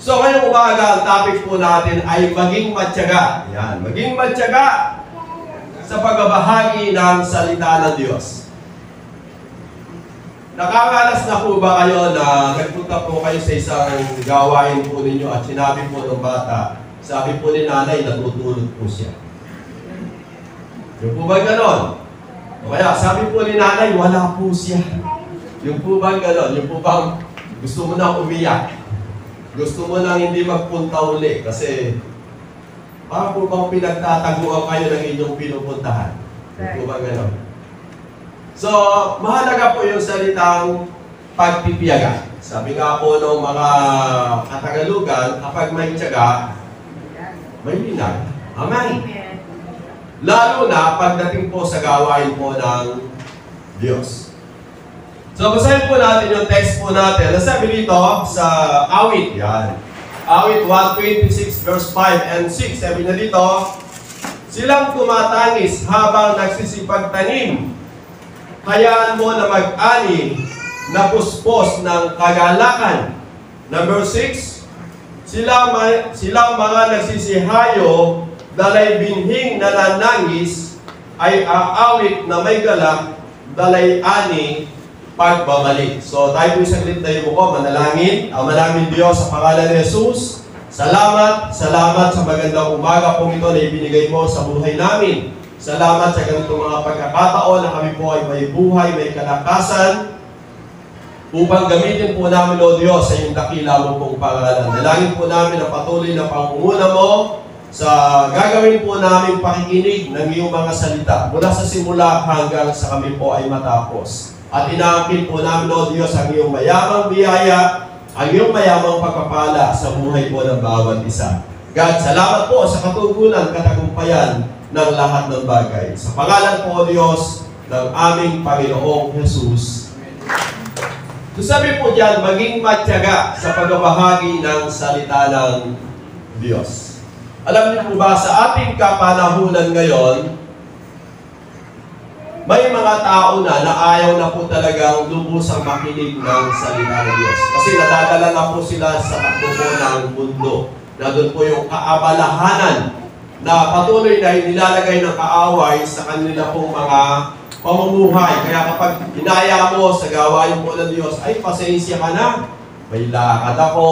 So ngayong umaga, ang topic po natin ay maging matyaga. Yan, maging matyaga sa pagbabahagi ng salita ng Diyos. Nakakalas na po ba kayo na nagpunta po kayo sa isang gawain po ninyo at sinabi po ng bata, sabi po ni nanay, natutulog po siya. Yung po ba ganon? O kaya, sabi po ni nanay, wala po siya. Yung po ba ganon? Yung po bang gusto mo na umiyak? Gusto mo nang hindi magpunta uli kasi para po bang pinagtataguan kayo ng inyong pinupuntahan? Yung po ba ganon? So, mahalaga po yung salitang pagpipiyaga. Sabi nga po ng mga Katagalugan, kapag may tiyaga, may linag. Amen. Lalo na pagdating po sa gawain po ng Diyos. So, basahin po natin yung text po natin. Nasabi dito sa awit. Yan. Awit 126 verse 5 and 6. Sabi na dito, silang tumatangis habang nagsisipagtanim. Hayaan mo na mag-ani na puspos ng kagalakan. Number 6, silang mga nagsisihayo, dalay binhing nananangis, ay aawit na may galak, dalay ani pagbabalik. So tayo po saglit na yung buko, manalangin. Manaming Diyos sa pangalan ni Jesus. Salamat sa magandang umaga pong ito na ibinigay mo sa buhay namin. Salamat sa ganitong mga pagkakataon na kami po ay may buhay, may kalakasan upang gamitin po namin, O Diyos, sa iyong dakila mo pong pangalan. Dalangin po namin ang patuloy na pangunguna mo sa gagawin po namin pakikinig ng iyong mga salita mula sa simula hanggang sa kami po ay matapos. At inaangkin po namin, O Diyos, ang iyong mayamang biyaya, ang iyong mayamang pagpapala sa buhay po ng bawat isa. God, salamat po sa katugunan, katagumpayan ng lahat ng bagay. Sa pangalan po, O Diyos, ng aming Panginoong Jesus. So sabi po diyan, maging matyaga sa pagbabahagi ng salita ng Diyos. Alam niyo po ba, sa ating kapanahunan ngayon, may mga tao na ayaw na po talagang lubusang makinig ng salita ng Diyos. Kasi nadadala na po sila sa takbo ng mundo. Na doon po yung kaabalahanan na patuloy na nilalagay ng kaaway sa kanila pong mga pamumuhay. Kaya kapag inaya mo sa gawain po ng Diyos, ay pasensya ka na. May lakad ako.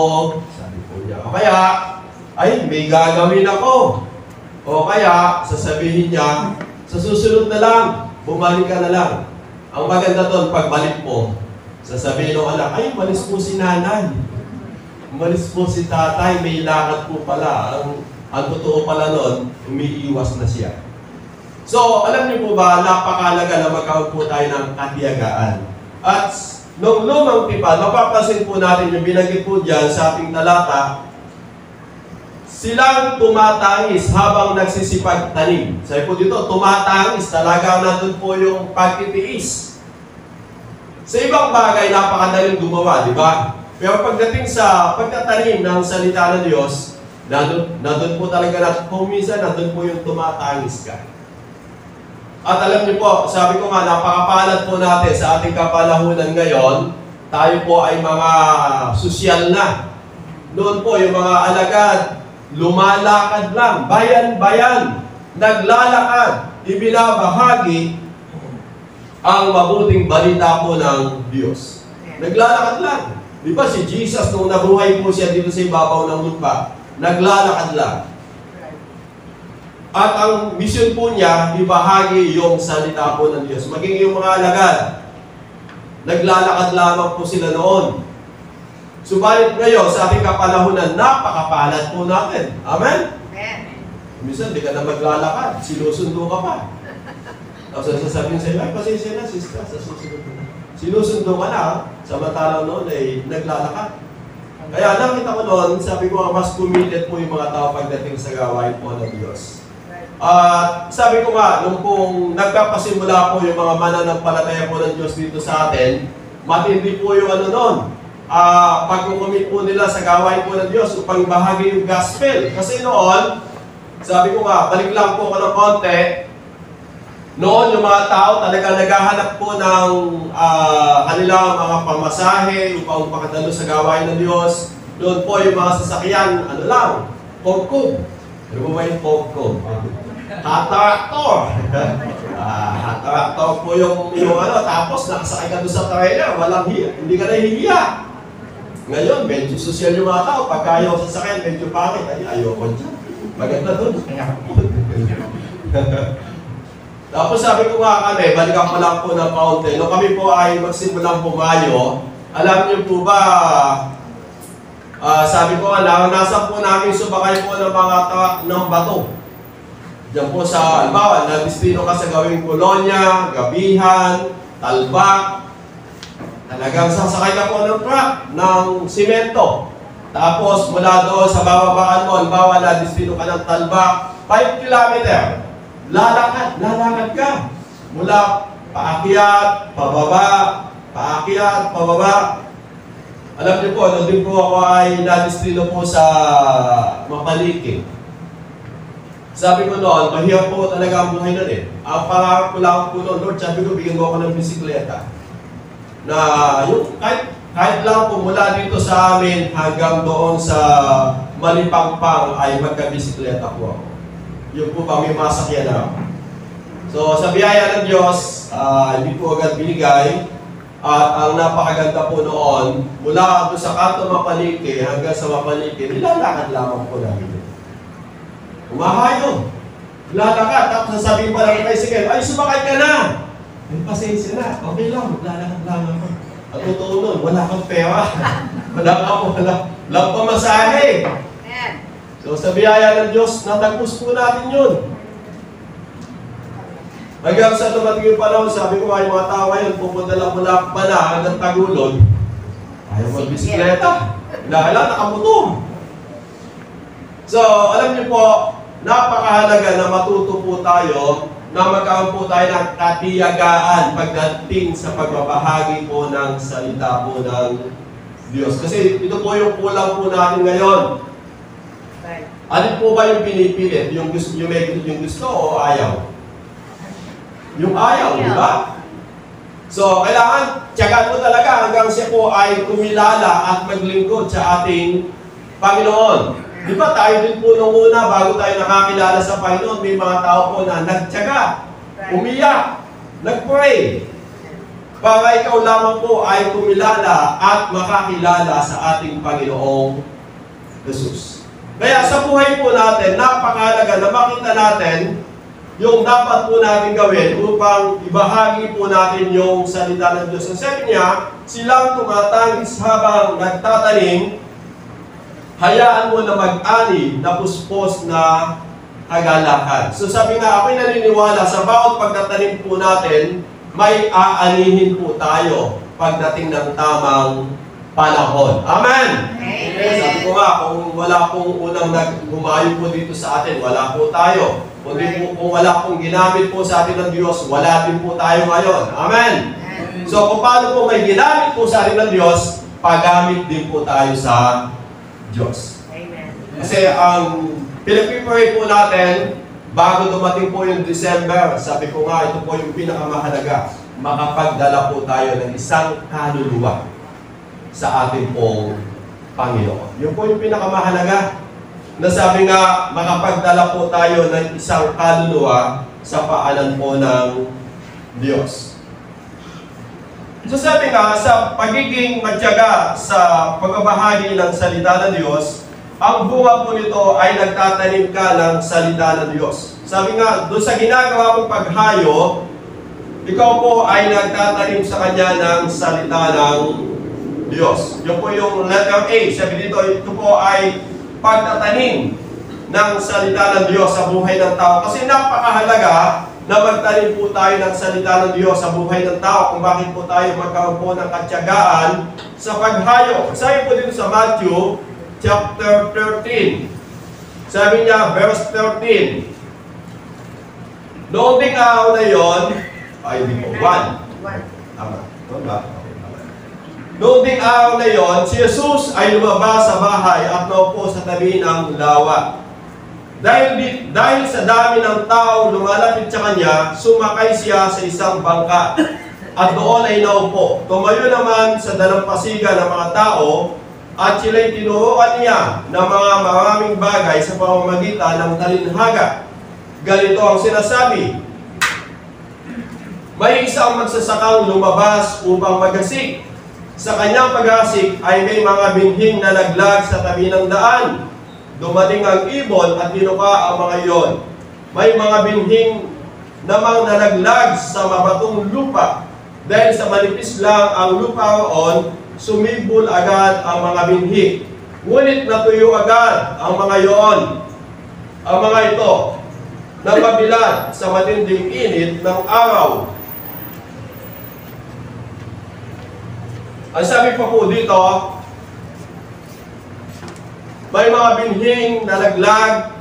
Sabi po niya. O kaya, ay may gagawin ako. O kaya, sasabihin niya, sa susunod na lang, bumalik ka na lang. Ang maganda doon, pagbalik mo, sasabihin ng anak, ay malis po si nanay. Malis po si tatay, may lakad po pala. Ang totoo pala nun, umiiwas na siya. So, alam niyo po ba, napakalaga na magkaroon po tayo ng katiyagaan. At nung lumang tipan, mapapansin po natin yung binanggit po dyan sa ating talata, silang tumatangis habang nagsisipagtanim. Sabi po dito, tumatangis, talaga nandun po yung pagtitiis. Sa ibang bagay, napakadaling gumawa, di ba? Pero pagdating sa pagtatanim ng salita ng Diyos, nandun po talaga na kung minsan nandun po yung tumatangis ka. At alam niyo po, sabi ko nga, napakapalad po natin sa ating kapanahunan ngayon, tayo po ay mga sosyal na. Noon po, yung mga alagad, lumalakad lang, bayan-bayan, naglalakad, ibinabahagi ang mabuting balita po ng Diyos. Naglalakad lang. Di ba si Jesus, nung nabuhay po siya dito sa ibabaw ng lupa, naglalakad lang. At ang mission po niya, ibahagi yung salita po ng Diyos. Maging yung mga alagad, naglalakad lamang po sila noon. Subalit ngayon, sa ating kapanahunan, napakapalad po natin. Amen? Amen. Minsan, di ka na maglalakad. Sinusundo ka pa. Tapos sasabihin sa iyo, ay, pasensya na, sister, sa susunod na. Sinusundo ka na, samantalang noon ay naglalakad. Kaya nakita ko noon, sabi ko, mas pumilit po yung mga tao pagdating sa gawain po ng Diyos. At sabi ko nga, nung kung nagpapasimula po yung mga mananampalataya po ng Diyos dito sa atin, matindi po yung ano noon. Pagkukumit po nila sa gawain po ng Diyos upang bahagi yung gospel. Kasi noon, sabi ko nga, balik lang po ako ng konti, noon yung mga tao talaga naghahanap po ng kanilang mga pamasahe upang makadalo sa gawain ng Diyos. Doon po yung mga sasakyan, ano lang, Pogco. Ano ba yung Pogco? Hataraktor. Hataraktor po yung ano, tapos nakasakay ka doon sa trailer, walang hiya, hindi ka nahihiya. Ngayon, medyo social yung mga tao, pagka ayaw sasakyan, medyo pangit, ayoko dyan. Maganda doon. Tapos sabi ko nga kami, balikan ko lang po ng kaunti. Nung kami po ay magsimulang pumayo, alam niyo po ba, sabi ko nga, nasa po namin subakay po ng mga truck ng bato. Diyan po sa, halimbawa, na-destino ka sa gawing Colonia, Gabihan, Talbak. Talagang sasakay ka po ng truck, ng simento. Tapos mula doon sa bababaan mo, halimbawa, na-destino ka ng Talbak, 5 kilometer. Lalakad ka. Mula paakyat, pababa, paakyat, pababa. Alam niyo po, doon din po ako ay nadistino po sa Mapaliki. Sabi ko noon, mahirap po talaga ang buhay nun eh. Ang pangarap ko lang po noon, Lord, sabi ko, bigyan mo ako ng bisikleta. Na yung kahit lang po mula dito sa amin hanggang doon sa Malipangpang ay magka-bisikleta po ako. Yung po ba may masakyan na ako. So sa biyaya ng Diyos, hindi po agad binigay. At ang napakaganda po noon, mula doon sa Kanto Mapaliki hanggang sa Mapaliki, nilalakad lamang po namin. Umahayong. Lalakad. Tapos sasabihin pa lang kay Sige, ay sumakay ka na. Ay pasensya na. Okay lang, lalakad lamang ako. At totoo nun, wala kang pera. Walang pamasahe. So sa biyaya ng Diyos, natagpos po natin yun. Hanggang sa dumating yung panahon, sabi ko ay mga tao ngayon, pupunta lang mula Bala hanggang Tagulod. Ayaw mag-bisikleta. Dahil nakamotor. So, alam niyo po, napakahalaga na matuto po tayo, na magkaroon po tayo ng katiyagaan pagdating sa pagbabahagi po ng salita po ng Diyos. Kasi ito po yung kulang po natin ngayon. Alin po ba yung pinipilit? Yung gusto o ayaw? Yung ayaw, di ba? So, kailangan tiyagaan mo talaga hanggang siya po ay kumilala at maglingkod sa ating Panginoon. Di ba tayo din po nung una, bago tayo nakakilala sa Panginoon, may mga tao po na nagtiyaga, umiyak, nagpray, para ikaw lamang po ay kumilala at makakilala sa ating Panginoong Jesus. Kaya sa buhay po natin, napakahalaga na makita natin yung dapat po natin gawin upang ibahagi po natin yung salita ng Diyos. Ang sabi niya, silang tumatangis habang nagtatanim, hayaan mo na mag-ani na puspos na kagalakan. So sabi nga, ako'y naniniwala sa bawat pagtatanim po natin, may aanihin po tayo pagdating ng tamang panahon. Amen! Amen! Sabi ko nga, kung wala pong unang gumayo po dito sa atin, wala po tayo. Kung wala pong ginamit po sa atin ng Diyos, wala din po tayo ngayon. Amen! So kung paano po may ginamit po sa atin ng Diyos, paggamit din po tayo sa Diyos. Amen. Kasi ang pinag-prepare po natin, bago dumating po yung December, sabi ko nga, ito po yung pinakamahalaga. Makapagdala po tayo ng isang kaluluwa sa ating pong Panginoon. Yun po yung pinakamahalaga. Nasabi nga, makapagdala po tayo ng isang kaluluwa sa paanan po ng Diyos. So sabi nga, sa pagiging matyaga sa pagbabahagi ng salita ng Diyos, ang bunga po nito ay nagtatanim ka ng salita ng Diyos. Sabi nga, doon sa ginagawa mong paghayo, ikaw po ay nagtatanim sa Kanya ng salita ng Diyos. Yun po yung letter A. Sabi dito, ito po ay pagtatanim ng salita ng Diyos sa buhay ng tao. Kasi napakahalaga na magtanim po tayo ng salita ng Diyos sa buhay ng tao kung bakit po tayo magkaroon po ng katyagaan sa paghayo. Sabi po dito sa Matthew chapter 13. Sabi niya, verse 13. Noong ding araw na yon, ay hindi po, 1. Tama. Tama. Noong ding araw na yon, si Jesus ay lumabas sa bahay at naupo sa tabi ng lawa. Dahil sa dami ng tao lumalapit sa kanya, sumakay siya sa isang bangka at doon ay naupo. Tumayo naman sa dalampasigan ng mga tao at sila'y tinuruan niya ng mga maraming bagay sa pamamagitan ng talinhaga. Ganito ang sinasabi, may isang magsasakang lumabas upang maghasik. Sa kanyang paghasik ay may mga binhing na naglag sa tabi ng daan. Dumating ang ibon at ninuka ang mga iyon. May mga binhing namang nalaglag sa mabatong lupa. Dahil sa manipis lang ang lupa roon, sumibol agad ang mga binhi. Ngunit natuyo agad ang mga iyon. Ang mga ito, napabilad sa matinding init ng araw. Ang sabi pa po dito, may mga binhing nalaglag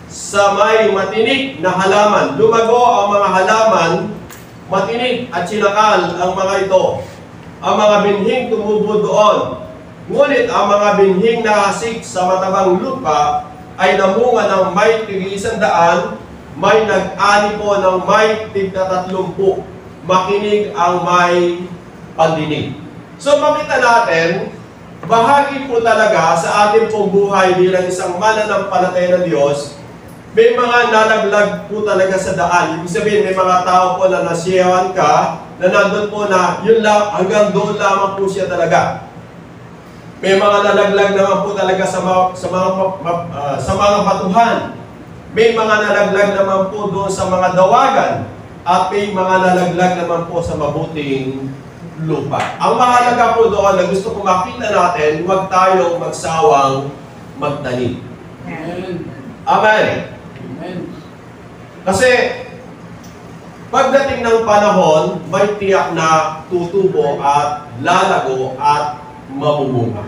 sa may matinik na halaman. Lumago ang mga halaman, matinik at sinakal ang mga ito. Ang mga binhing tumubo doon. Ngunit ang mga binhing nahasik sa matabang lupa ay namunga ng may tig-100, may nag-ani po ng may tig-30. Makinig ang may pandinig. So makita natin, bahagi po talaga sa ating pong buhay bilang isang mananampalataya ng Diyos, may mga nalaglag po talaga sa daan. Ibig sabihin, may mga tao po na nasiyawan ka, na nandun po na yun lang, hanggang doon lamang po siya talaga. May mga nalaglag naman po talaga sa mga batuhan. May mga nalaglag naman po doon sa mga dawagan. At may mga nalaglag naman po sa mabuting lupa. Ang mahalaga po doon na gusto ko makita natin, huwag tayong magsawang magtanim. Amen. Amen. Kasi pagdating ng panahon, may tiyak na tutubo at lalago at mamumunga.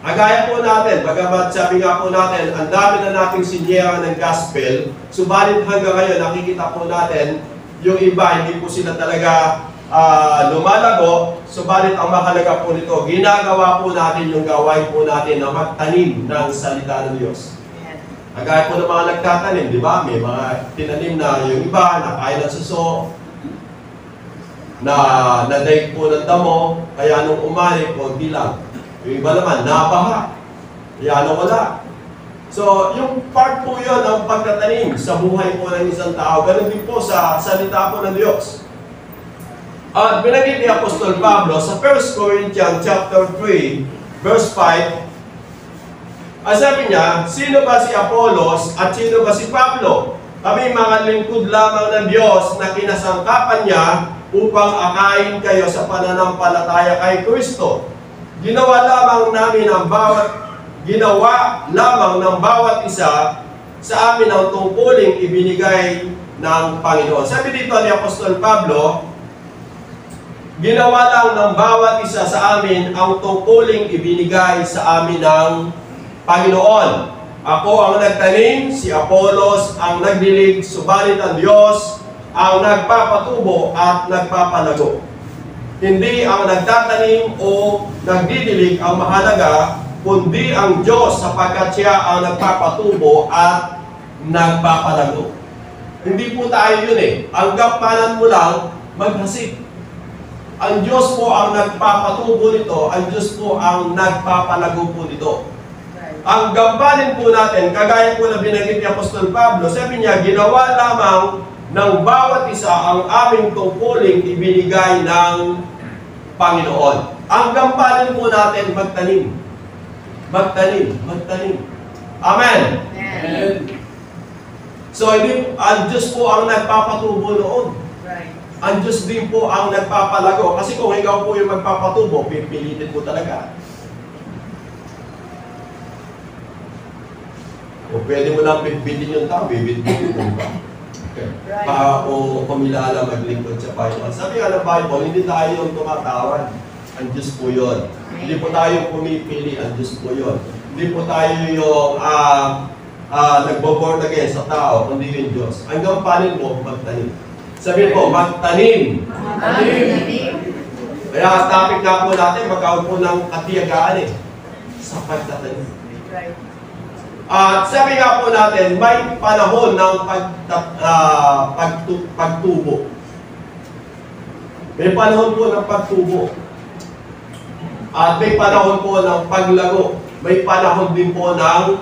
Agaya po natin, bagamat sabi nga po natin, ang dami na nating sinyera ng gospel, subalit hanggang ngayon nakikita po natin, yung iba hindi po sila talaga lumalago, subalit ang mahalaga po nito, ginagawa po natin yung gawain po natin na magtanim ng salita ng Diyos. Agaya po ng mga nagtatanim, di ba? May mga tinanim na yung iba, nakain ng suso, na nadaig po ng damo, kaya nung umalik, konti lang. Yung iba naman, nabaha, kaya nung wala. So, yung part po yun ang pagtatanim sa buhay po ng isang tao. Ganun din po sa salita po ng Diyos. At binanggit ni Apostol Pablo sa 1 Corinthians chapter 3, verse 5, ang sabi niya, sino ba si Apollos at sino ba si Pablo? Kami mga lingkod lamang ng Diyos na kinasangkapan niya upang akayin kayo sa pananampalataya kay Kristo. Ginawa lamang ng bawat isa sa amin ang tungkuling ibinigay ng Panginoon. Sabi dito ni Apostol Pablo, ginawa lang ng bawat isa sa amin ang tungkuling ibinigay sa amin ng Panginoon. Ako ang nagtanim, si Apollos ang nagdilig, subalit ang Diyos ang nagpapatubo at nagpapalago. Hindi ang nagtatanim o nagdidilig ang mahalaga, kundi ang Diyos sapagkat siya ang nagpapatubo at nagpapalago. Hindi po tayo yun eh. Ang gampanan mo lang, maghasik. Ang Diyos po ang nagpapatubo nito, ang Diyos po ang nagpapalago po nito. Ang gampanin po natin, kagaya po na binanggit ni Apostol Pablo, sabi niya, ginawa lamang ng bawat isa ang aming tungkuling ibinigay ng Panginoon. Ang gampanin po natin, magtanim. Magtanim. Magtanim. Amen. Amen. So, ang Diyos po ang nagpapatubo noon. Right. Ang Diyos din po ang nagpapalago. Kasi kung ikaw po yung magpapatubo, pipilitin mo talaga. O pwede mo lang bitbitin yung tao, bibitbitin mo ba? Okay. Para po kumilala maglingkod sa Bible. Sabi nga ng Bible, hindi tayo yung tumatawad. Ang Diyos po yun. Hindi po tayo pumipili. Ang Diyos po yun. Hindi po tayo yung nagbo-born again sa tao, kundi yung Diyos. Ang gampanin mo, magtanim. Sabi po, magtanim. Magtanim. Kaya topic nga po natin, magkawag po ng katiyagaan eh. Sa pagtatanim. Right. At sabi nga po natin, may panahon ng pagtubo. May panahon po ng pagtubo. At may panahon po ng paglago. May panahon din po ng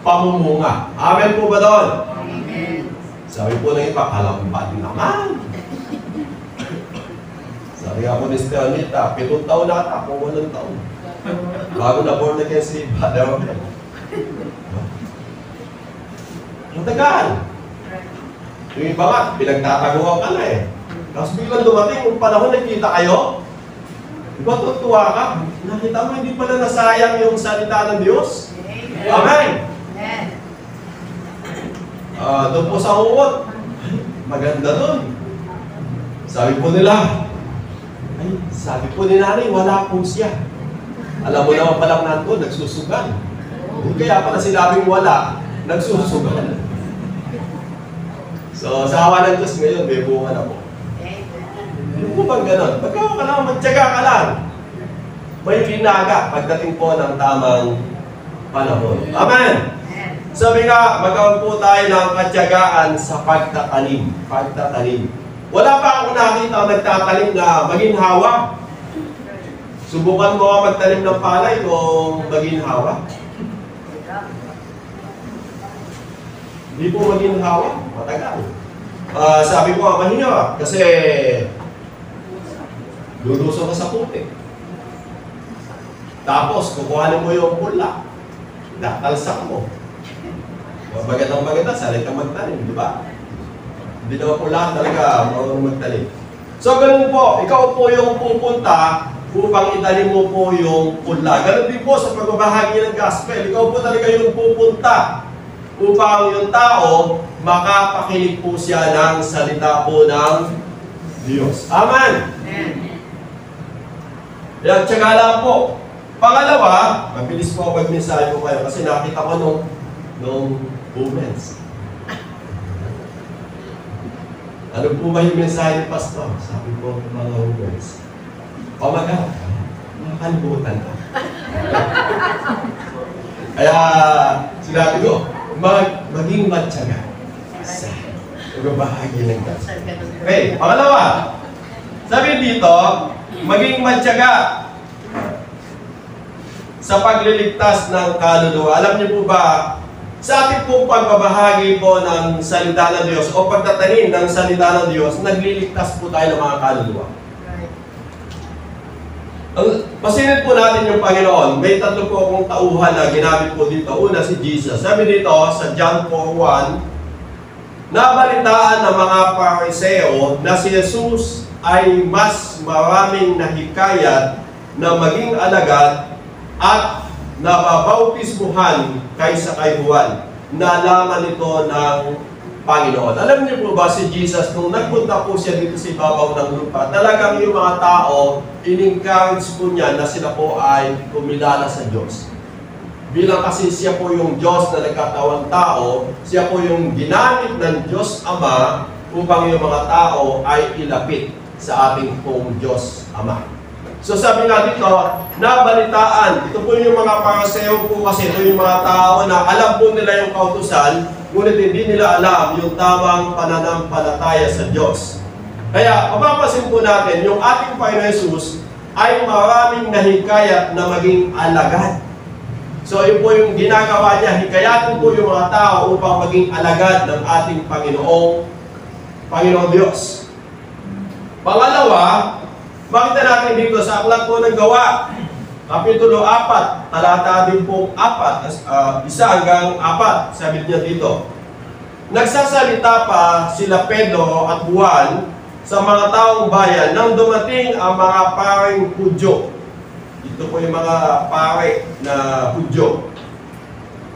pamumunga. Amen po ba doon? Amen. Sabi po ng iba, kalambat naman. Sabi nga po ni Steonita, 7 taon na ata, kung 8 taon. Bago na born again si Father. Ang tagal. Yung iba nga, pinagtataguan ka na eh. Tapos biglang dumating, yung panahon nagkita kayo, diba tutuwa ka? Nakita mo, hindi pala nasayang yung salita ng Diyos? Amen! Amen. Doon po sa uot, maganda doon. Sabi po nila, sabi po ni nanay, wala po siya. Alam mo naman palang nandun, nagsusugan. Kaya pala sinabing wala, nagsusugan. So, sa awa ng Diyos ngayon, may bunga na po. Yung po bang ganon? Pagka ka lang, magtyaga ka lang. May linaga pagdating po ng tamang panahon. Amen! Sabi nga, magkaroon po tayo ng katyagaan sa pagtatanim. Pagtatanim. Wala pa ako nakita nagtatanim na maginhawa. Subukan mo ka magtanim ng palay kung maginhawa. Hindi po maginhawa. Matagal. Sabi ko, mahinga kasi luluso ka sa puti. Tapos, kukuhanin mo yung pula. Tatalsak mo. Magandang salit kang magtanim, di ba? Hindi naman po lahat talaga marunong magtanim. So, ganun po. Ikaw po yung pupunta upang itanim mo po yung pula. Ganun din po sa pagbabahagi ng gospel. Ikaw po talaga yung pupunta upang yung tao makapakinig po siya ng salita po ng Diyos. Amen! Yan, tsaga lang po. Pangalawa, mabilis po ako mag-mensahe po kayo kasi nakita ko nung women's. Ano po ba yung mensahe ni Pastor? Sabi po mga women's. Pamaga, makakalimutan ka. Kaya sinabi ko, maging matyaga sa pagbabahagi ng gas. Okay, pangalawa. Sabi dito, maging matyaga sa pagliligtas ng kaluluwa. Alam niyo po ba, sa ating pong pagbabahagi po ng salita ng Diyos o pagtatanim ng salita ng Diyos, nagliligtas po tayo ng mga kaluluwa. Pasinit po natin yung Panginoon. May 3 po akong tauhan na ginamit po dito. Una si Jesus. Sabi dito sa John 4:1, nabalitaan ng mga Pariseo na si Jesus ay mas maraming nahikayat na maging alagad at nababautismuhan kaysa kay Juan. Nalaman ito ng Panginoon. Alam niyo po ba si Jesus, nung nagpunta po siya dito sa ibabaw ng lupa, talagang yung mga tao, in-encourage po niya na sila po ay kumilala sa Diyos. Bilang kasi siya po yung Diyos na nagkatawang tao, siya po yung ginamit ng Diyos Ama upang yung mga tao ay ilapit sa ating pong Diyos Ama. So sabi nga dito, nabalitaan, ito po yung mga Pariseo po kasi, ito yung mga tao na alam po nila yung kautusan, ngunit hindi nila alam yung tamang pananampalataya sa Diyos. Kaya, mapapasin po natin, yung ating Panginoon Jesus ay maraming nahikayat na maging alagad. So, yun po yung ginagawa niya, hikayatin po yung mga tao upang maging alagad ng ating Panginoong Diyos. Pangalawa, makita natin dito sa aklat po ng Gawa, Kapitulo 4, talata din po 1 hanggang 4, sabi niya dito. Nagsasalita pa sila Pedro at Juan sa mga taong bayan nang dumating ang mga paring Hudyo. Ito po yung mga pare na Hudyo.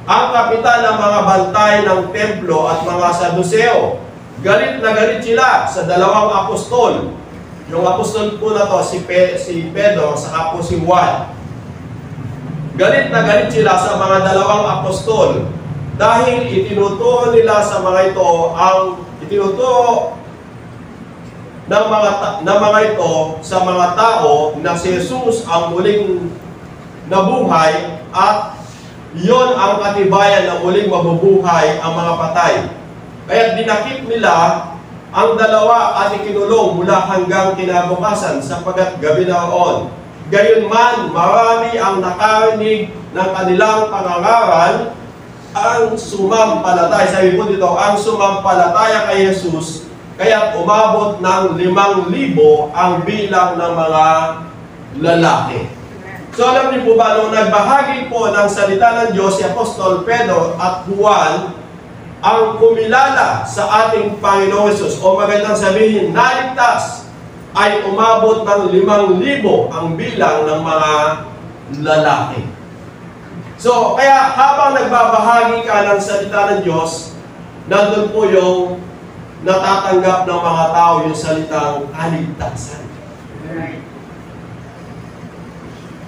Ang kapitan ng mga bantay ng templo at mga Saduseo. Galit na galit sila sa 2 apostol. Yung apostol po na to, si Pedro, saka po si Juan. Galit na galit sila sa mga 2 apostol dahil itinuturo nila sa mga ito ng mga ito sa mga tao na si Jesus ang muling nabuhay at iyon ang katibayan na muling mabubuhay ang mga patay. Kaya dinakip nila ang 2 at ikinulong mula hanggang kinabukasan sapagkat gabi na roon. Gayunman, marami ang nakarinig ng kanilang pangangaral, ang sumampalataya. Sabi po dito, ang sumampalataya kay Jesus, kaya umabot ng 5,000 ang bilang ng mga lalaki. So alam niyo po ba, nung nagbahagi po ng salita ng Diyos, si Apostol Pedro at Juan, ang kumilala sa ating Panginoon Jesus, o magandang sabihin, naligtas, ay umabot ng 5,000 ang bilang ng mga lalaki. So, kaya habang nagbabahagi ka ng salita ng Diyos, nandun po yung natatanggap ng mga tao yung salitang kaligtasan.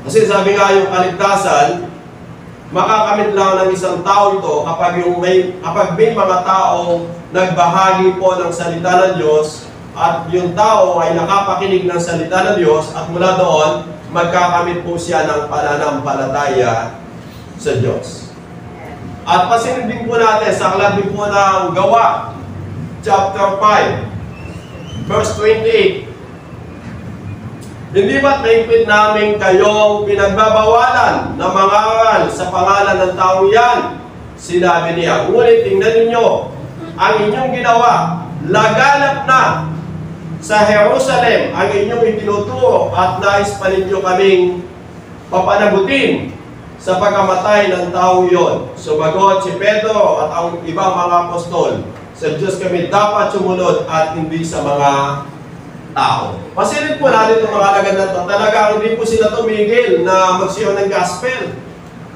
Kasi sabi nga yung kaligtasan, makakamit lang ng isang tao ito kapag may mga tao nagbahagi po ng salita ng Diyos at yung tao ay nakapakinig ng salita ng Diyos at mula doon, magkakamit po siya ng pananampalataya sa Diyos. At pasin din po natin sa aklat din po ng Gawa, chapter 5, verse 28. Hindi ba't naipit namin kayong pinagbabawalan na mangaral sa pangalan ng tao yan? Sinabi niya, ngunit tingnan ninyo, ang inyong ginawa, laganap na sa Jerusalem ang inyong itinuturo at nais pa ninyo kaming papanagutin sa pagkamatay ng tao yon. Sumagot si Pedro at ang ibang mga apostol, sa Diyos kami dapat sumunod at hindi sa mga tao. Pasilid po natin itong mga alagad na ito. Talagang hindi po sila tumigil na magsiyon ng gospel.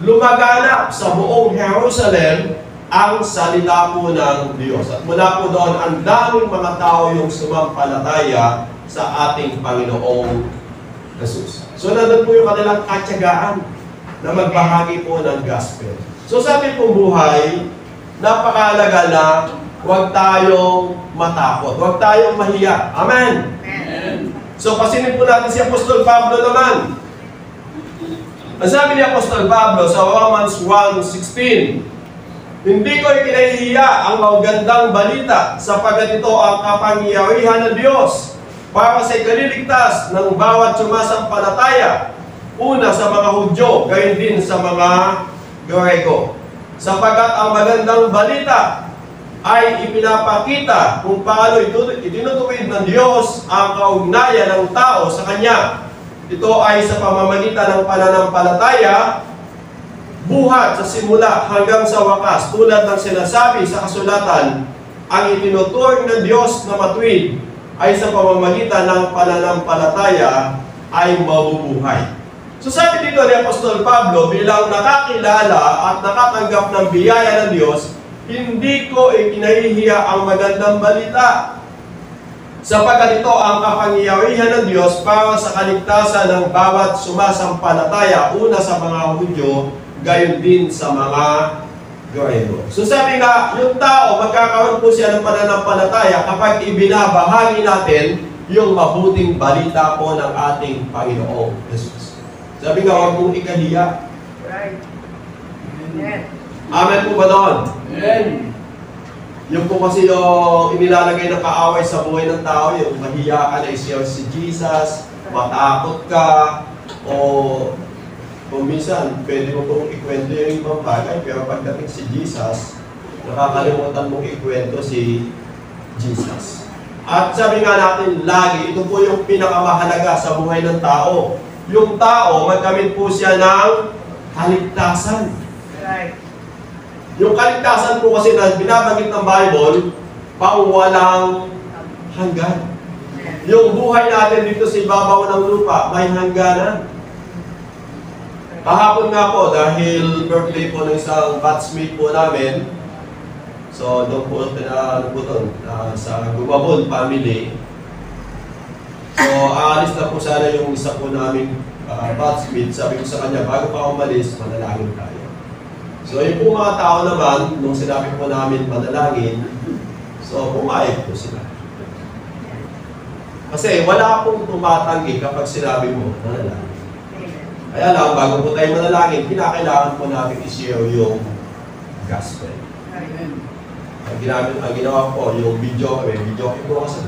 Lumaganap sa buong Jerusalem ang salita po ng Diyos. At mula po doon, ang daming mga tao yung sumampalataya sa ating Panginoong Jesus. So, nandun po yung kanilang katyagaan na magbahagi po ng gospel. So, sa ating pong buhay, napakahalaga na huwag tayong matakot. Huwag tayong mahiya. Amen? Amen. So, pasinin po natin si Apostol Pablo naman. Ang sabi ni Apostol Pablo sa Romans 1:16, hindi ko ikinahihiya ang magandang balita sapagkat ito ang kapangyarihan ng Diyos para sa ikaliligtas ng bawat sumasampalataya, una sa mga Hudyo, gayon din sa mga Grego. Sapagkat ang magandang balita ay ipinapakita kung paano itinutuwid ng Diyos ang kaugnayan ng tao sa Kanya. Ito ay sa pamamagitan ng pananampalataya, buhat sa simula hanggang sa wakas, tulad ng sinasabi sa kasulatan, ang itinuturing ng Diyos na matuwid ay sa pamamagitan ng pananampalataya ay mabubuhay. So sabi dito ni Apostol Pablo, bilang nakakilala at nakatanggap ng biyaya ng Diyos, hindi ko ikinahihiya ang magandang balita, sapagkat ito ang kapangyarihan ng Diyos para sa kaligtasan ng bawat sumasampalataya, una sa mga Hudyo, gayon din sa mga Grego. So sabi nga, yung tao, magkakaroon po siya ng pananampalataya kapag ibinabahagi natin yung mabuting balita po ng ating Panginoong Jesus. Sabi nga, huwag mong ikahiya. Right. Amen. Amen po ba doon? Amen. Yung po kasi yung inilalagay ng kaaway sa buhay ng tao, yung mahiya ka na i-share si Jesus, matakot ka, o kung minsan, pwede mo pong ikwento yung ibang bagay, pero pagdating si Jesus, nakakalimutan mong ikwento si Jesus. At sabi nga natin lagi, ito po yung pinakamahalaga sa buhay ng tao. Yung tao, magkamit po siya ng kaligtasan. Right. Yung kaligtasan po kasi na binabanggit ng Bible, pang-walang hanggan. Yung buhay natin dito sa ibabaw ng lupa, may hangganan. Kahapon nga po, dahil birthday po ng isang batchmate po namin, so doon po sa Gumabon family. So aalis na po sana yung isa po naming batchmate. Sabi ko sa kanya, bago pa umalis, manalangin tayo. So yung po mga tao naman, nung sinabi po namin manalangin, so pumayag po sila. Kasi wala pong tumatanggi kapag sinabi mo manalangin. Kaya lang, bago po tayo manalangin, kinakailangan po natin i-share yung gospel. Ang ginawa ko, yung video ko kasi.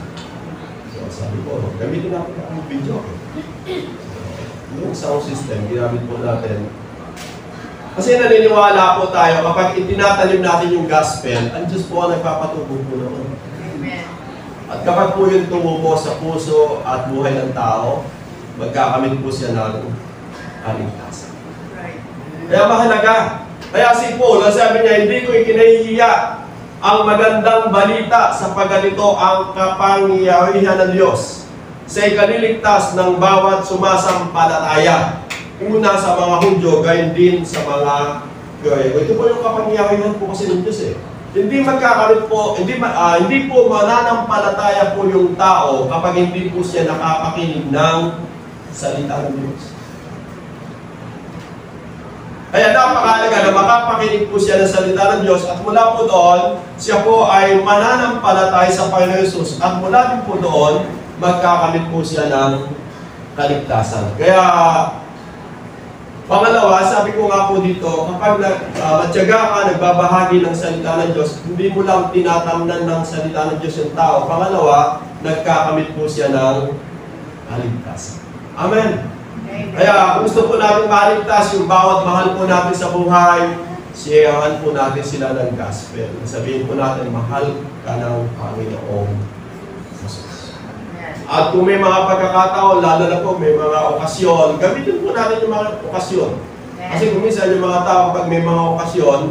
So sabi ko, gamitin natin ang video ko. yung sound system, ginamit po natin. Kasi naniniwala po tayo, kapag itinatanim natin yung gospel, ang Diyos po ang nagpapatubo po naman. Amen. At kapag po yung tumubo sa puso at buhay ng tao, magkakamit po siya ng kaligtasan. Right. Kaya mahalaga. Kaya si Paul, ang sabi niya, hindi ko ikinahihiya ang magandang balita sa pagganito ang kapangyarihan ng Diyos sa ikaliligtas ng bawat sumasampalataya. Una sa mga Hudyo, gayon din sa mga Grego. Ito po yung kapangyarihan po kasi ng Diyos eh. Hindi magkakaroon po, hindi po mananampalataya po yung tao kapag hindi po siya nakakakinig ng salita ng Diyos. Kaya napakahalaga na makapakinig po siya ng salita ng Diyos at mula po doon, siya po ay mananampalataya sa Panginoon Jesus at mula din po doon, magkakamit po siya ng kaligtasan. Kaya, pangalawa, sabi ko nga po dito, kapag matyaga ka, nagbabahagi ng salita ng Diyos, hindi mo lang tinatamnan ng salita ng Diyos yung tao. Pangalawa, nagkakamit po siya ng kaligtasan. Amen. Kaya gusto po natin maligtas yung bawat mahal po natin sa buhay, siyahan po natin sila ng gospel. Sabihin po natin, mahal ka ng Panginoong Jesus. At kung may mga pagkakataon, lalo na po may mga okasyon, gamitin po natin yung mga okasyon. Kasi kung minsan yung mga tao, pag may mga okasyon,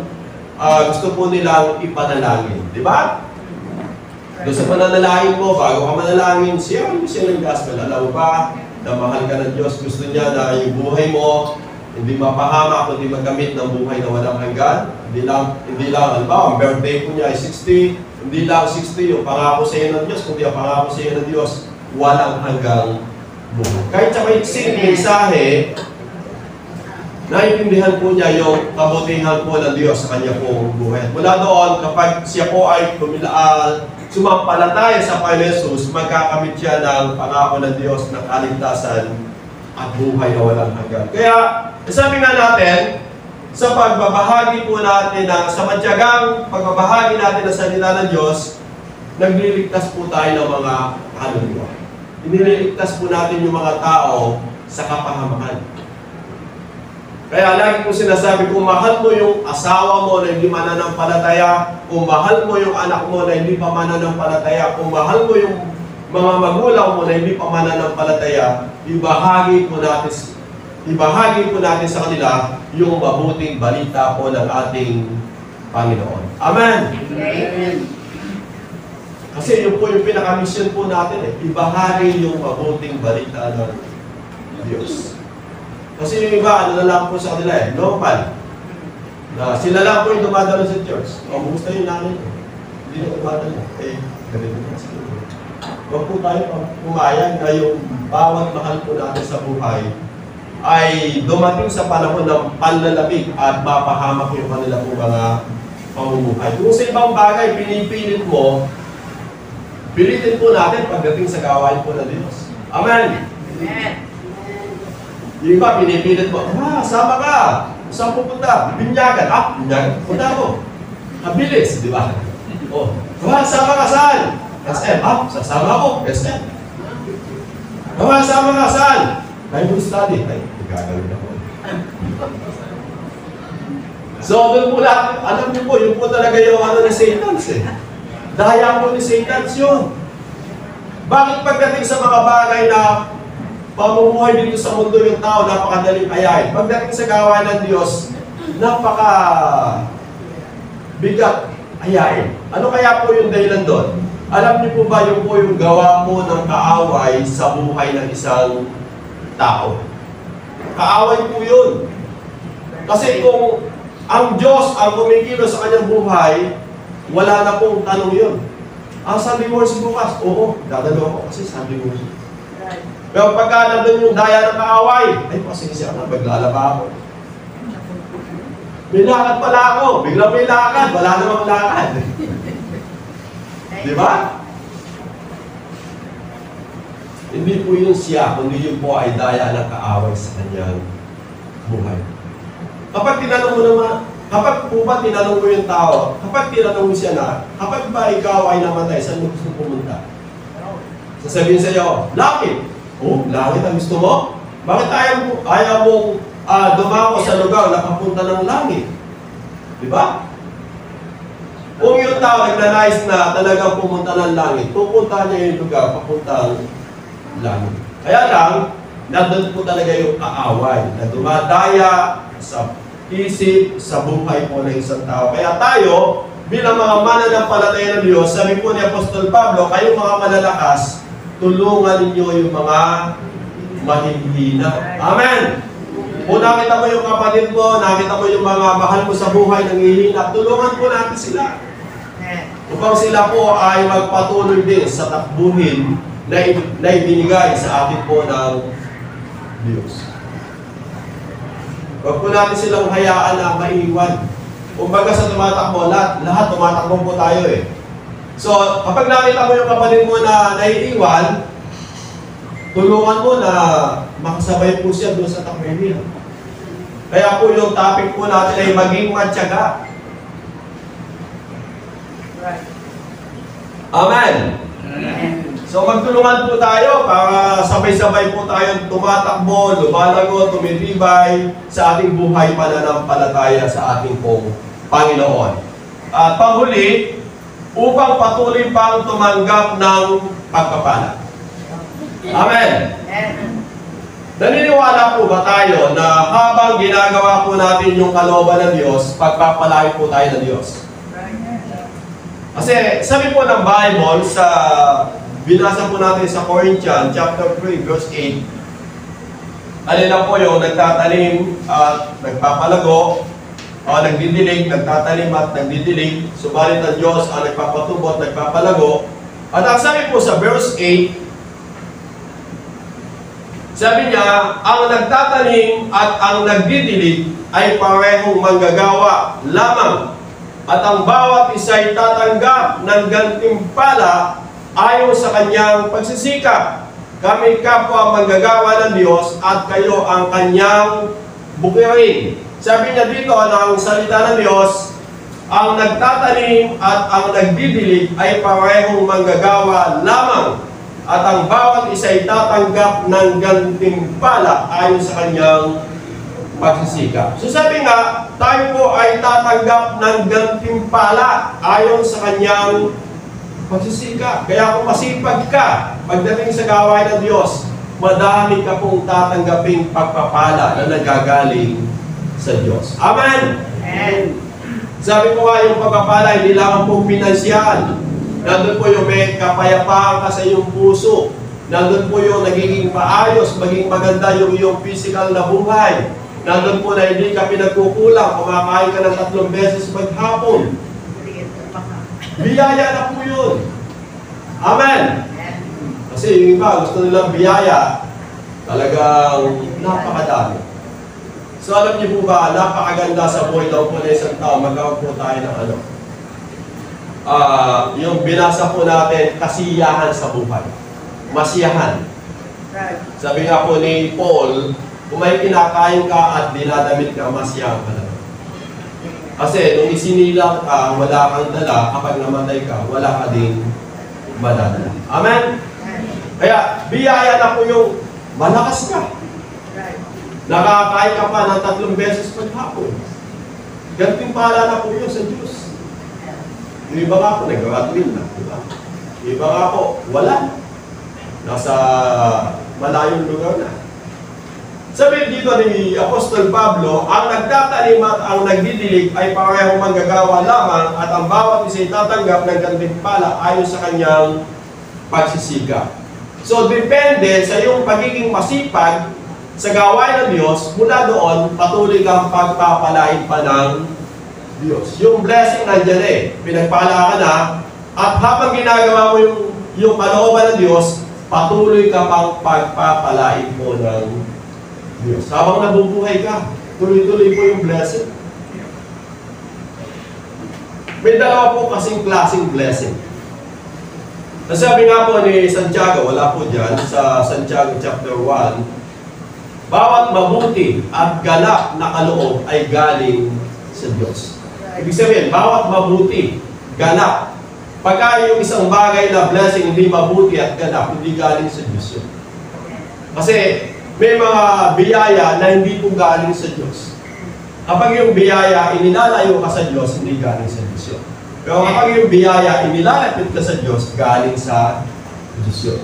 gusto po nilang ipanalangin. Di ba? Doon sa pananalangin mo, bago ka manalangin, siyahan mo siya ng gospel. Alam mo ba, na mahal ka ng Diyos, gusto niya na yung buhay mo hindi mapahama, kundi magamit ng buhay na walang hanggan. Hindi lang, halimbawa, ang birthday ko niya ay 60, hindi lang 60 yung pangako sa iyo ng Diyos, kundi ang pangako sa iyo ng Diyos, walang hanggang buhay. Kahit sa may mensahe, naiintindihan po niya yung kabutihan po ng Diyos sa kanya pong buhay. Mula doon, kapag siya po ay sumampalataya sa Panginoon Jesus, magkakamit siya ng pangako ng Diyos ng kaligtasan at buhay na walang hanggan. Kaya, sabi nga natin, sa pagbabahagi po natin, sa matyagang pagbabahagi natin ng salita ng Diyos, nagliligtas po tayo ng mga kaluluwa. Iniligtas po natin yung mga tao sa kapahamakan. Kaya lagi po sinasabi, kung mahal mo yung asawa mo na hindi mananampalataya, kung mahal mo yung anak mo na hindi pa mananampalataya, kung mahal mo yung mga magulang mo na hindi pa mananampalataya, ibahagi po natin sa kanila yung mabuting balita po ng ating Panginoon. Amen! Amen. Kasi yun po yung pinaka-mission po natin ibahagi yung mabuting balita ng Diyos. Kasi yung iba, ano na lang po sa kanila normal. Sila lang po yung dumadalo sa church. Kumusta yung nanay ko? Hindi na dumadalo. Ganito na sila. Huwag po tayo pumayag na yung bawat mahal po natin sa buhay ay dumating sa panahon ng panlalamig at mapahama po yung kanila po mga pamumuhay. Kung sa ibang bagay, pinipilit mo, pilitin po natin pagdating sa gawain po ng Diyos. Amen! Amen. Yung iba, pinipilit mo, sama ka! Saan pupunta? Binyagan. Binyagan. Punta ako. Bilis, di ba? Sama ka saan? SM. Sasama ako. SM. Sama ka saan? Bible study. Gagawin ako. So, doon po natin, alam niyo po, yun po talaga yung ni Satan Daya po ni Satan yun. Bakit pagdating sa mga bagay na pamumuhay dito sa mundo yung tao, napakadaling ayain. Pagdating sa gawain ng Diyos, napaka-bigat ayain. Ano kaya po yung dahilan doon? Alam niyo po ba yung po yung gawa mo ng kaaway sa buhay ng isang tao? Kaaway po yun. Kasi kung ang Diyos ang kumikilos sa kanyang buhay, wala na pong tanong yun. Sunday morning bukas? Oo, dadalo ako kasi Sunday morning. Pero pagka nandun yung daya ng kaaway, pasensya na, maglalaba ako. May lakad pala ako, biglang may lakad, wala namang lakad. Di ba? Hindi po yun siya, kundi yun po ay daya ng kaaway sa kanyang buhay. Kapag tinanong mo naman, kapag po ba tinanong mo yung tao, kapag tinanong mo siya na, kapag ba ikaw ay namatay, saan mo gusto pumunta? Sasabihin sa iyo, langit. Langit ang gusto mo? Bakit ayaw mong dumako sa lugar na papunta ng langit? Di ba? Kung yung tao nagnanais na talagang pumunta ng langit, pupunta niya yung lugar papuntang langit. Kaya lang, nandun po talaga yung kaaway na dumadaya sa isip, sa buhay po ng isang tao. Kaya tayo, bilang mga mananampalataya ng Diyos, sabi po ni Apostol Pablo, kayong mga malalakas, tulungan ninyo yung mga mahihina. Amen! Kung nakita mo yung kapatid mo, nakita mo yung mga mahal mo sa buhay nangihina, tulungan po natin sila. Upang sila po ay magpatuloy din sa takbuhin na ibinigay sa atin po ng Diyos. Huwag po natin silang hayaan na maiwan. Kumbaga sa tumatakbo, lahat tumatakbo po tayo eh. So, kapag nakita mo yung kapatid mo na naiiwan, tulungan mo na makasabay po siya doon sa takbuhin. Kaya po yung topic po natin ay maging matyaga. Amen! So magtulungan po tayo para sabay-sabay po tayong tumatakbo, lumalago, tumitibay sa ating buhay pananampalataya sa ating pong Panginoon. At panghuli, upang patuloy pang tumanggap ng pagpapala. Amen! Naniniwala po ba tayo na habang ginagawa po natin yung kalooban ng Diyos, pagpapalain po tayo ng Diyos? Kasi sabi po ng Bible sa binasa po natin sa Corinthians chapter 3 verse 8, alin po yung nagtatanim at nagpapalago, nagdidilig, nagtatanim at nagdidilig, subalit ang Diyos ang nagpapatubo at nagpapalago. At ang sabi po sa verse 8, sabi niya, ang nagtatanim at ang nagdidilig ay parehong manggagawa lamang, at ang bawat isa'y tatanggap ng gantimpala ayon sa kanyang pagsisikap. Kami kapwa manggagawa ng Diyos at kayo ang kanyang bukirin. Sabi niya dito ng salita ng Diyos, ang nagtatanim at ang nagdidilig ay parehong manggagawa lamang, at ang bawat isa'y tatanggap ng gantimpala ayon sa kanyang pagsisikap. So sabi nga, tayo po ay tatanggap ng gantimpala ayon sa kanyang pagsisikap. Kaya kung masipag ka, pagdating sa gawain ng Diyos, madami ka pong tatanggaping pagpapala na nagagaling sa Diyos. Amen! Amen. Sabi ko nga, yung pagpapala, hindi lamang pong pinansyal. Nandun po yung may kapayapaan ka sa iyong puso. Nandun po yung nagiging maayos, maging maganda yung iyong physical na buhay. Nandun po na hindi ka pinagkukulang, kumakain ka ng 3 beses maghapon. Biyaya na po yun. Amen! Kasi yung iba, gusto nilang biyaya, talagang napakadami. So alam niyo po ba, napakaganda sa buhay daw po na isang tao, magkawag po tayo ng ano. Yung binasa po natin, kasiyahan sa buhay. Masiyahan. Sabi nga po ni Paul, kung may kinakain ka at dinadamit ka, masiyahan ka na. Kasi nung isinilang ka, wala kang dala, kapag namatay ka, wala ka din madadala. Amen? Kaya, biyaya na po yung malakas ka. Nakakain ka pa ng 3 beses maghapon. Gantimpala na po yun sa Diyos. Yung iba nga po, nag-graduate na. Diba? Yung iba nga po, wala. Nasa malayong lugar na. Sabi dito ni Apostol Pablo, ang nagtatanim at ang nagdidilig ay parehong manggagawa lamang, at ang bawat isa'y tatanggap ng gantimpala ayon sa kanyang pagsisikap. So, depende sa iyong pagiging masipag sa gawain ng Diyos, mula doon, patuloy kang pagpapalain pa ng Diyos. Yung blessing nandiyan eh, pinagpala ka na, at habang ginagawa mo yung kalooban ng Diyos, patuloy ka pang pagpapalain mo ng Diyos. Habang nabubuhay ka, tuloy-tuloy po yung blessing. May dalawa po kasing klaseng blessing. Nasabi nga po ni Santiago, wala po dyan, sa Santiago chapter 1, bawat mabuti at ganap na kaloob ay galing sa Diyos. Ibig sabihin, bawat mabuti, ganap. Pagka yung isang bagay na blessing hindi mabuti at ganap, hindi galing sa Diyos yun. Kasi may mga biyaya na hindi po galing sa Diyos. Kapag yung biyaya inilalayo ka sa Diyos, hindi galing sa Diyos yun. Pero kapag yung biyaya inilalapit ka sa Diyos, galing sa Diyos yun.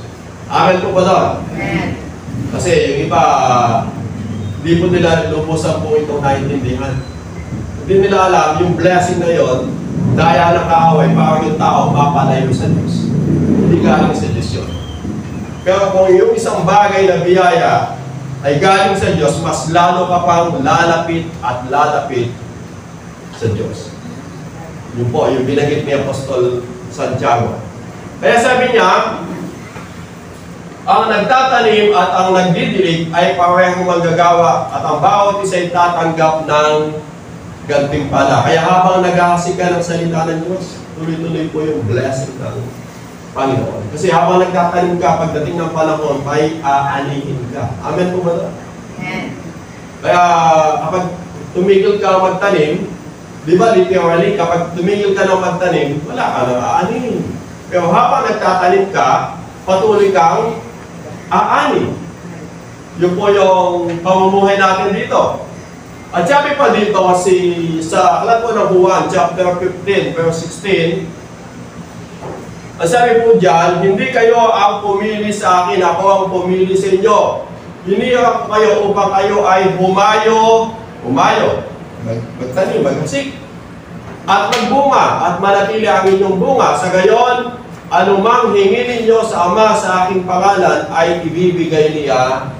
Amen po ba doon? Amen. Kasi yung iba, hindi po nila lubusan po itong naintindihan. Hindi nila alam yung blessing na yon, daya ng kaaway, parang yung tao mapalayo sa Diyos. Hindi galing sa Diyos yun. Pero kung yung isang bagay na biyaya ay galing sa Diyos, mas lalo ka pang lalapit at lalapit sa Diyos. Yun po, yung binanggit ni Apostol Santiago. Kaya sabi niya, ang nagtatanim at ang nagdidilig ay parehong manggagawa at ang bawat isa ay tatanggap ng gantimpala. Kaya habang naghahasik ka ng salita ng Diyos, tuloy-tuloy po yung blessing ng Panginoon. Kasi habang nagtatanim ka, pagdating ng panahon, may aanihin ka. Amen po ba? Amen. Kaya kapag tumigil ka magtanim, di ba literally, kapag tumigil ka ng magtanim, wala ka nang aanihin. Pero habang nagtatanim ka, patuloy kang aani. Yun po yung pamumuhay natin dito. At sabi pa dito kasi sa aklat po ng Juan, chapter 15, verse 16, ang sabi po dyan, hindi kayo ang pumili sa akin, ako ang pumili sa inyo. Hinirap kayo upang kayo ay humayo, magtanim, maghasik, at magbunga, at manatili ang inyong bunga. Sa gayon, anumang hingin ninyo sa Ama sa aking pangalan ay ibibigay niya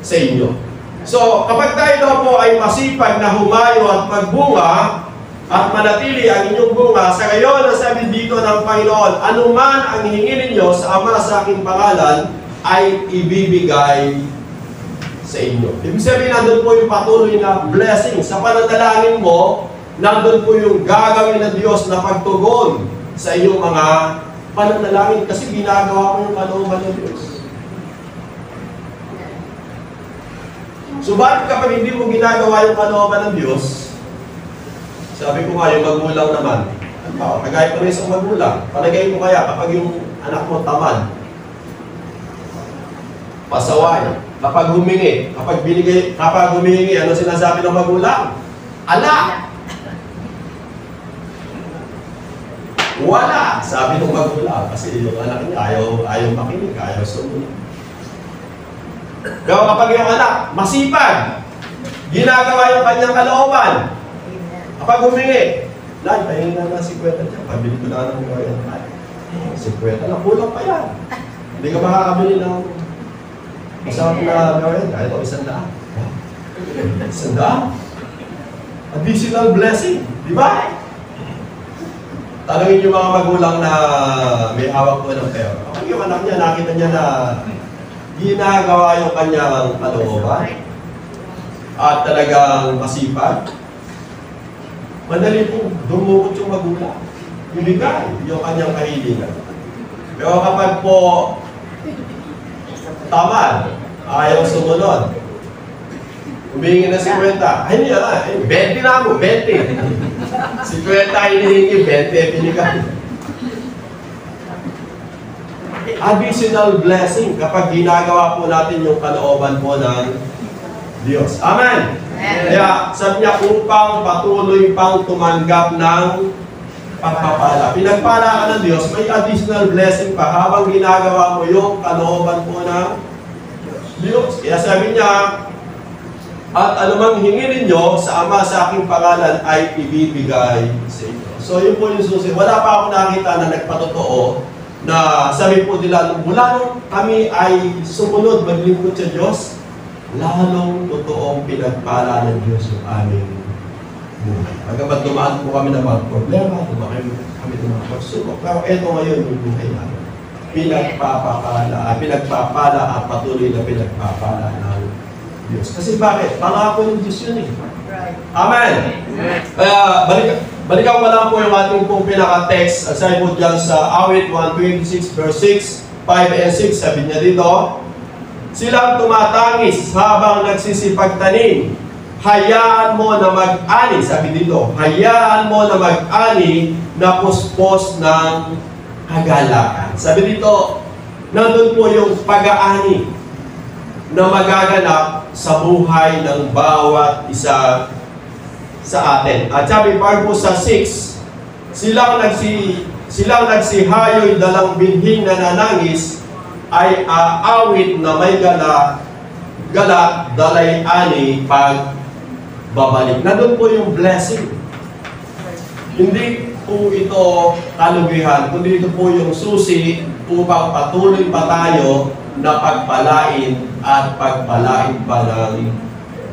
sa inyo. So, kapag tayo daw po ay masipag na humayo at magbunga at manatili ang inyong bunga, sa gayon, ang sabi dito ng Panginoon, anuman ang hingin ninyo sa Ama sa aking pangalan ay ibibigay sa inyo. Ibig sabihin, nandun po yung patuloy na blessing. Sa pananalangin mo, nandun po yung gagawin ng Diyos na pagtugon sa iyong mga pananalangin kasi ginagawa mo yung kalooban ng Diyos. So bakit kapag hindi mo ginagawa yung kalooban ng Diyos, sabi ko nga yung magulang naman, kagaya pa rin sa magulang, palagay mo kaya kapag yung anak mo tamad, pasaway, kapag humingi, kapag humingi, ano sinasabi ng magulang? Ala! Wala! Sabi ng magulang, kasi yung anak niya ayaw makinig, ayaw sumunod. Pero kapag yung anak, masipag, ginagawa yung kanyang kalooban, kapag humingi, Lay, pahingi na ng 50 dyan, pabili ko na ng mga yan. 50 na, kulang pa yan. Hindi ka makakabili ng masarap na gawin, kahit o 100. 100? Additional blessing, di ba? Tanungin yung mga magulang na may hawak po ng pera. Kapag yung anak niya, nakita niya na ginagawa yung kanyang kalooban at talagang masipag, madali po dumukot yung magulang. Ibigay yung kanyang kahilingan. Pero kapag po tamad, ayaw sumunod, humingi na 50. Ay, hindi na. 20 na mo, 20. 50 hinihingi, 20 binigay. Additional blessing kapag ginagawa po natin yung kalooban po ng Diyos. Amen! Kaya sabi niya, upang patuloy pang tumanggap ng pagpapala. Pinagpala ka ng Diyos, may additional blessing pa habang ginagawa mo yung kalooban po ng Diyos. Kaya sabi niya, at anumang hingin ninyo sa Ama sa aking pangalan ay ibibigay sa inyo. So yun po yung susi. Wala pa ako nakita na nagpatotoo na sabi po nila, mula nung kami ay sumunod maglingkod sa Diyos, lalong totoong pinagpala ng Diyos yung aming buhay. Pagkabat dumaan po kami ng mga problema, dumaan kami ng mga pagsubok. Pero eto ngayon yung buhay namin. Pinagpapala at patuloy na pinagpapala ng Diyos. Kasi bakit? Pangako ng Diyos yun eh. Amen! Kaya balikan ko lang po yung ating pong pinaka-text. Ang sabi po dyan sa Awit 126 verse 6, 5 and 6, sabi niya dito, silang tumatangis habang nagsisipagtanim. Hayaan mo na mag-ani, sabi dito, hayaan mo na mag-ani na puspos ng kagalakan. Sabi dito, nandun po yung pag-aani. na magaganap sa buhay ng bawat isa sa atin. At sabi pa po sa 6, silang nagsihayo'y dalang binhing na nanangis ay aawit na may galak dalay ani pagbabalik. Nandun po yung blessing. Hindi po ito kalugihan, kundi ito po yung susi upang patuloy pa tayo na pagpalain at pagpalain pa ng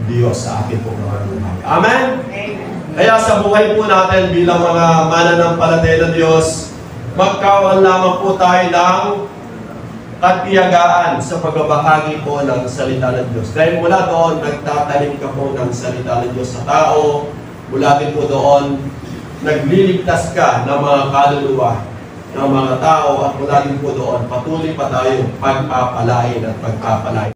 Diyos sa ating po mga buhay. Amen? Amen. Kaya sa buhay po natin bilang mga mananampalataya ng Diyos, magkaroon lamang po tayo ng katiyagaan sa pagbabahagi po ng salita ng Diyos. Dahil mula doon, nagtatanim ka po ng salita ng Diyos sa tao. Mula din po doon, nagliligtas ka ng mga kaluluwa ng mga tao at mula din po doon, patuloy pa tayo pagpapalain at pagpapalain.